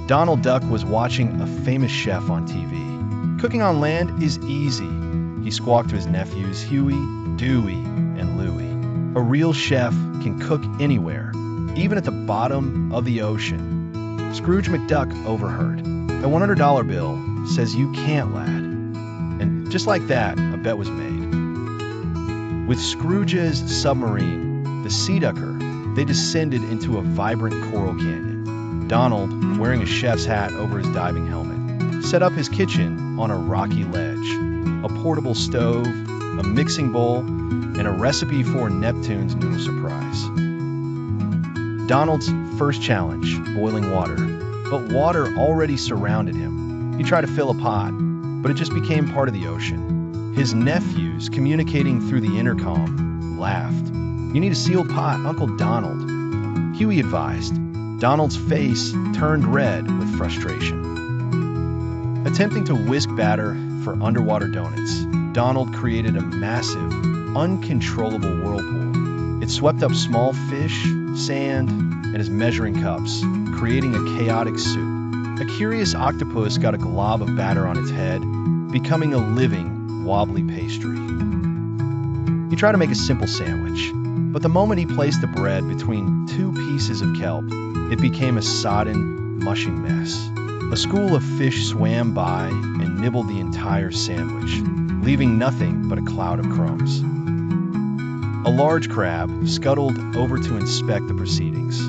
Donald Duck was watching a famous chef on TV. Cooking on land is easy, he squawked to his nephews Huey, Dewey, and Louie. A real chef can cook anywhere, even at the bottom of the ocean. Scrooge McDuck overheard. "A $100 bill says you can't, lad." And just like that, a bet was made. With Scrooge's submarine, the Sea Ducker, they descended into a vibrant coral canyon. Donald, wearing a chef's hat over his diving helmet, set up his kitchen on a rocky ledge. A portable stove, a mixing bowl, and a recipe for Neptune's noodle surprise. Donald's first challenge, boiling water, but water already surrounded him. He tried to fill a pot, but it just became part of the ocean. His nephews, communicating through the intercom, laughed. "You need a sealed pot, Uncle Donald," Huey advised. Donald's face turned red with frustration. Attempting to whisk batter for underwater donuts, Donald created a massive, uncontrollable whirlpool. It swept up small fish, sand, and his measuring cups, creating a chaotic soup. A curious octopus got a glob of batter on its head, becoming a living, wobbly pastry. He tried to make a simple sandwich, but the moment he placed the bread between two pieces of kelp, it became a sodden, mushy mess. A school of fish swam by and nibbled the entire sandwich, leaving nothing but a cloud of crumbs. A large crab scuttled over to inspect the proceedings.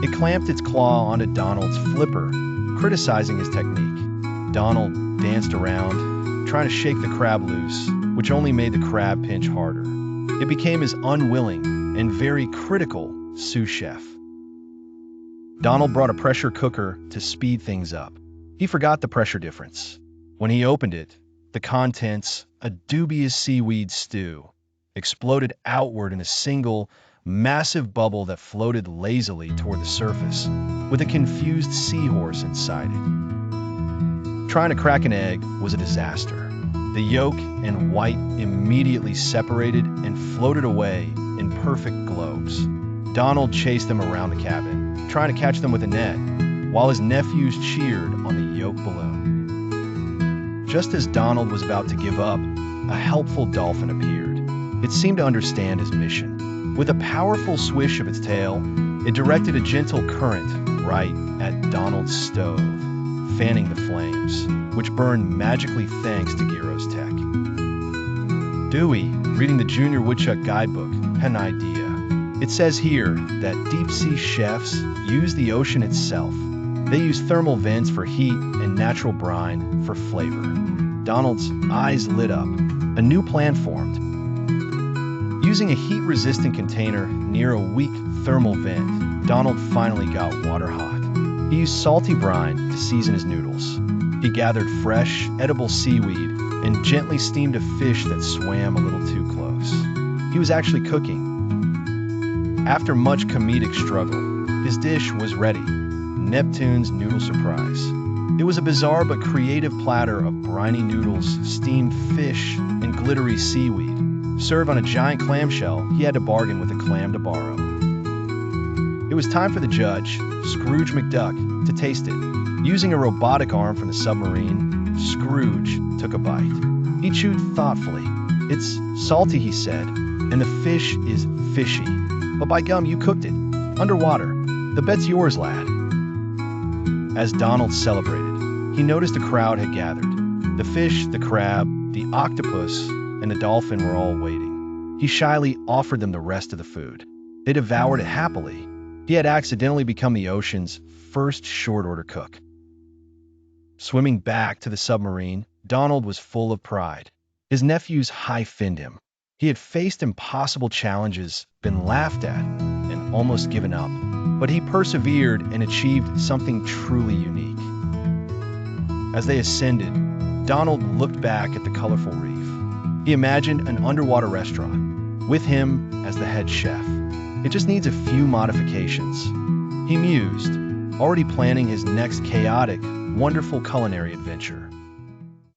It clamped its claw onto Donald's flipper, criticizing his technique. Donald danced around, trying to shake the crab loose, which only made the crab pinch harder. It became his unwilling and very critical sous chef. Donald brought a pressure cooker to speed things up. He forgot the pressure difference. When he opened it, the contents, a dubious seaweed stew, exploded outward in a single, massive bubble that floated lazily toward the surface, with a confused seahorse inside it. Trying to crack an egg was a disaster. The yolk and white immediately separated and floated away in perfect globes. Donald chased them around the cabin, trying to catch them with a net, while his nephews cheered on the yolk balloon. Just as Donald was about to give up, a helpful dolphin appeared. It seemed to understand his mission. With a powerful swish of its tail, it directed a gentle current right at Donald's stove, fanning the flames, which burned magically thanks to Gyro's tech. Dewey, reading the Junior Woodchuck guidebook, had an idea. It says here that deep-sea chefs use the ocean itself. They use thermal vents for heat and natural brine for flavor. Donald's eyes lit up. A new plan formed. Using a heat-resistant container near a weak thermal vent, Donald finally got water hot. He used salty brine to season his noodles. He gathered fresh, edible seaweed and gently steamed a fish that swam a little too close. He was actually cooking. After much comedic struggle, his dish was ready. Neptune's noodle surprise. It was a bizarre but creative platter of briny noodles, steamed fish, and glittery seaweed. Served on a giant clamshell, he had to bargain with a clam to borrow. It was time for the judge, Scrooge McDuck, to taste it. Using a robotic arm from the submarine, Scrooge took a bite. He chewed thoughtfully. "It's salty," he said, "and the fish is fishy. But by gum, you cooked it. Underwater. The bet's yours, lad." As Donald celebrated, he noticed a crowd had gathered. The fish, the crab, the octopus, and the dolphin were all waiting. He shyly offered them the rest of the food. They devoured it happily. He had accidentally become the ocean's first short-order cook. Swimming back to the submarine, Donald was full of pride. His nephews high-finned him. He had faced impossible challenges, been laughed at, and almost given up. But he persevered and achieved something truly unique. As they ascended, Donald looked back at the colorful reef. He imagined an underwater restaurant, with him as the head chef. It just needs a few modifications. He mused, already planning his next chaotic, wonderful culinary adventure.